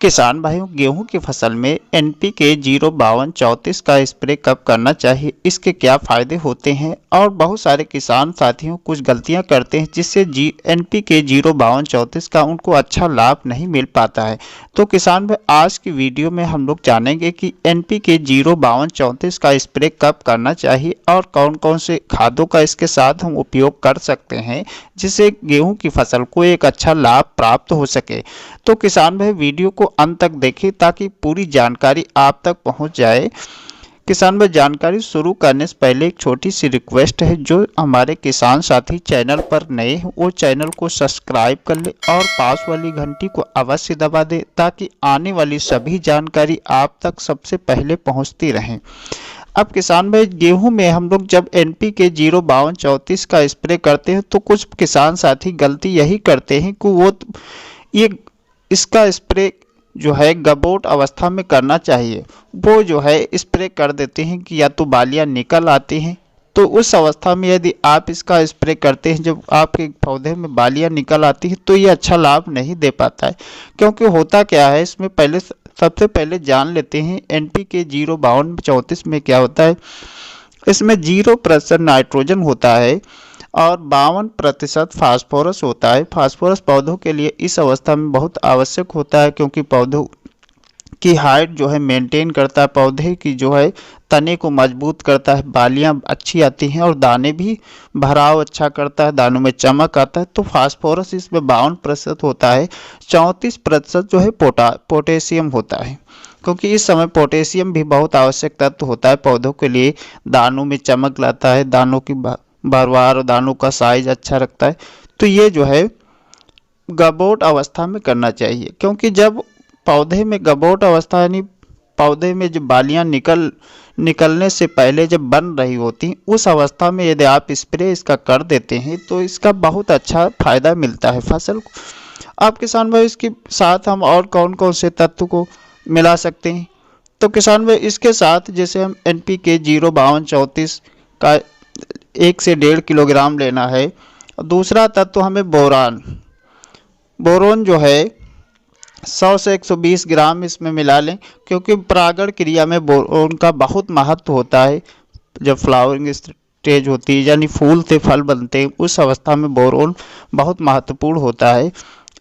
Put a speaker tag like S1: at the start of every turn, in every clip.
S1: किसान भाइयों, गेहूं की फसल में एनपीके 05234 का स्प्रे कब करना चाहिए, इसके क्या फायदे होते हैं। और बहुत सारे किसान साथियों कुछ गलतियां करते हैं जिससे एनपीके 05234 का उनको अच्छा लाभ नहीं मिल पाता है। तो किसान भाई, आज की वीडियो में हम लोग जानेंगे कि एनपीके 05234 का स्प्रे कब करना चाहिए और कौन कौन से खादों का इसके साथ हम उपयोग कर सकते हैं जिससे गेहूं की फसल को एक अच्छा लाभ प्राप्त हो सके। तो किसान भाई, वीडियो को अंत तक देखें ताकि पूरी जानकारी आप तक पहुंच जाए। किसान भाई, जानकारी शुरू करने से पहले एक छोटी सी रिक्वेस्ट है, जो हमारे किसान साथी चैनल पर नए हैं वो चैनल को सब्सक्राइब कर ले और पास वाली घंटी को अवश्य दबा दे ताकि आने वाली सभी जानकारी आप तक सबसे पहले पहुंचती रहें। अब किसान भाई, गेहूं में हम लोग जब एनपीके 05234 का स्प्रे करते हैं तो कुछ किसान साथी गलती यही करते हैं कि वो ये इसका स्प्रे जो है गबोट अवस्था में करना चाहिए, वो जो है स्प्रे कर देते हैं कि या तो बालियां निकल आती हैं। तो उस अवस्था में यदि आप इसका स्प्रे करते हैं जब आपके पौधे में बालियां निकल आती हैं तो ये अच्छा लाभ नहीं दे पाता है। क्योंकि होता क्या है, इसमें सबसे पहले जान लेते हैं एनपीके 05234 में क्या होता है। इसमें 0% नाइट्रोजन होता है और 52% फास्फोरस होता है। फास्फोरस पौधों के लिए इस अवस्था में बहुत आवश्यक होता है क्योंकि पौधों की हाइट जो है मेंटेन करता है, पौधे की जो है तने को मजबूत करता है, बालियां अच्छी आती हैं और दाने भी भराव अच्छा करता है, दानों में चमक आता है। तो फास्फोरस इसमें 52% होता है। 34% जो है पोटेशियम होता है, क्योंकि इस समय पोटेशियम भी बहुत आवश्यक तत्व होता है पौधों के लिए। दानों में चमक लाता है, दानों की भरवार और दानों का साइज अच्छा रखता है। तो ये जो है गबोट अवस्था में करना चाहिए, क्योंकि जब पौधे में गबोट अवस्था यानी पौधे में जो बालियां निकलने से पहले जब बन रही होती उस अवस्था में यदि आप स्प्रे इसका कर देते हैं तो इसका बहुत अच्छा फायदा मिलता है फसल को। अब किसान भाई, इसके साथ हम और कौन कौन से तत्व को मिला सकते हैं। तो किसान भाई, इसके साथ जैसे हम एनपीके 05234 का 1 से 1.5 किलोग्राम लेना है। दूसरा तत्व हमें बोरोन जो है 100 से 120 ग्राम इसमें मिला लें, क्योंकि परागण क्रिया में बोरोन का बहुत महत्व होता है। जब फ्लावरिंग स्टेज होती है यानी फूल से फल बनते हैं उस अवस्था में बोरोन बहुत महत्वपूर्ण होता है।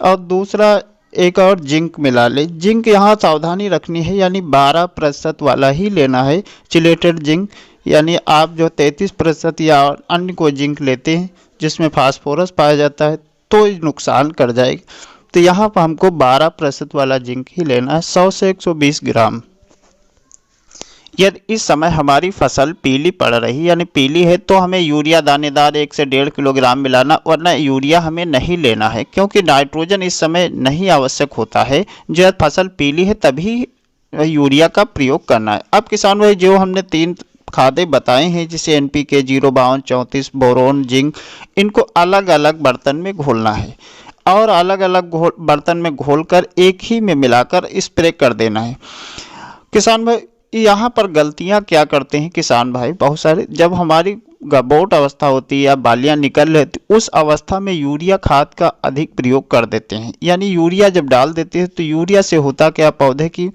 S1: और दूसरा एक और जिंक मिला लें। जिंक यहाँ सावधानी रखनी है, यानी 12% वाला ही लेना है, चिलेटेड जिंक। यानी आप जो 33% या अन्य कोई जिंक लेते हैं जिसमें फास्फोरस पाया जाता है तो नुकसान कर जाएगा। तो यहाँ पर हमको 12% वाला जिंक ही लेना है, 100 से 120 ग्राम। यदि इस समय हमारी फसल पीली पड़ रही यानी पीली है तो हमें यूरिया दानेदार 1 से 1.5 किलोग्राम मिलाना, वरना यूरिया हमें नहीं लेना है क्योंकि नाइट्रोजन इस समय नहीं आवश्यक होता है। जब फसल पीली है तभी यूरिया का प्रयोग करना है। अब किसान भाई, जो हमने 3 खादें बताए हैं जिसे एनपीके 05234, बोरोन, जिंक, इनको अलग अलग बर्तन में घोलना है और अलग अलग बर्तन में घोलकर एक ही में मिलाकर स्प्रे कर देना है। किसान भाई, यहाँ पर गलतियाँ क्या करते हैं किसान भाई बहुत सारे, जब हमारी गबोट अवस्था होती है या बालियाँ निकल लेती उस अवस्था में यूरिया खाद का अधिक प्रयोग कर देते हैं। यानी यूरिया जब डाल देते हैं तो यूरिया से होता क्या, पौधे की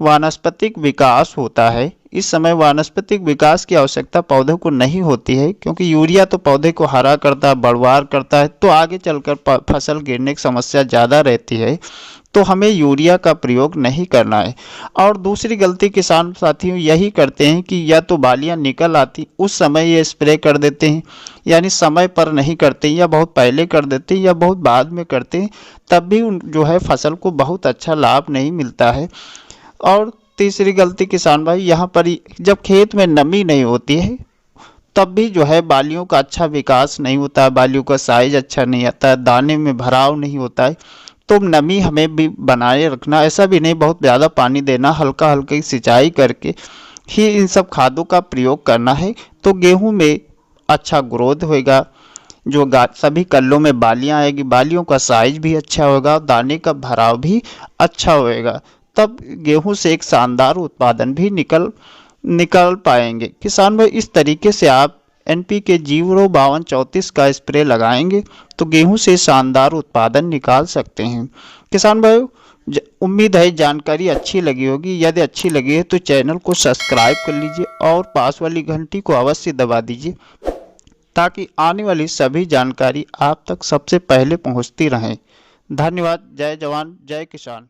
S1: वानस्पतिक विकास होता है। इस समय वानस्पतिक विकास की आवश्यकता पौधे को नहीं होती है, क्योंकि यूरिया तो पौधे को हरा करता है, बढ़वार करता है, तो आगे चलकर फसल गिरने की समस्या ज़्यादा रहती है। तो हमें यूरिया का प्रयोग नहीं करना है। और दूसरी गलती किसान साथियों यही करते हैं कि या तो बालियां निकल आती उस समय ये स्प्रे कर देते हैं, यानी समय पर नहीं करते या बहुत पहले कर देते हैं या बहुत बाद में करते हैं, तब भी जो है फसल को बहुत अच्छा लाभ नहीं मिलता है। और तीसरी गलती किसान भाई, यहाँ पर जब खेत में नमी नहीं होती है तब भी जो है बालियों का अच्छा विकास नहीं होता है, बालियों का साइज अच्छा नहीं आता है, दाने में भराव नहीं होता है। तो नमी हमें भी बनाए रखना, ऐसा भी नहीं बहुत ज़्यादा पानी देना, हल्का हल्का सिंचाई करके ही इन सब खादों का प्रयोग करना है। तो गेहूं में अच्छा ग्रोथ होएगा, जो सभी कल्लों में बालियां आएगी, बालियों का साइज भी अच्छा होगा, दाने का भराव भी अच्छा होएगा, तब गेहूं से एक शानदार उत्पादन भी निकल पाएंगे। किसान भाई, इस तरीके से आप एनपीके 05234 का स्प्रे लगाएंगे तो गेहूं से शानदार उत्पादन निकाल सकते हैं। किसान भाई, उम्मीद है जानकारी अच्छी लगी होगी। यदि अच्छी लगी है तो चैनल को सब्सक्राइब कर लीजिए और पास वाली घंटी को अवश्य दबा दीजिए, ताकि आने वाली सभी जानकारी आप तक सबसे पहले पहुंचती रहें। धन्यवाद। जय जवान जय किसान।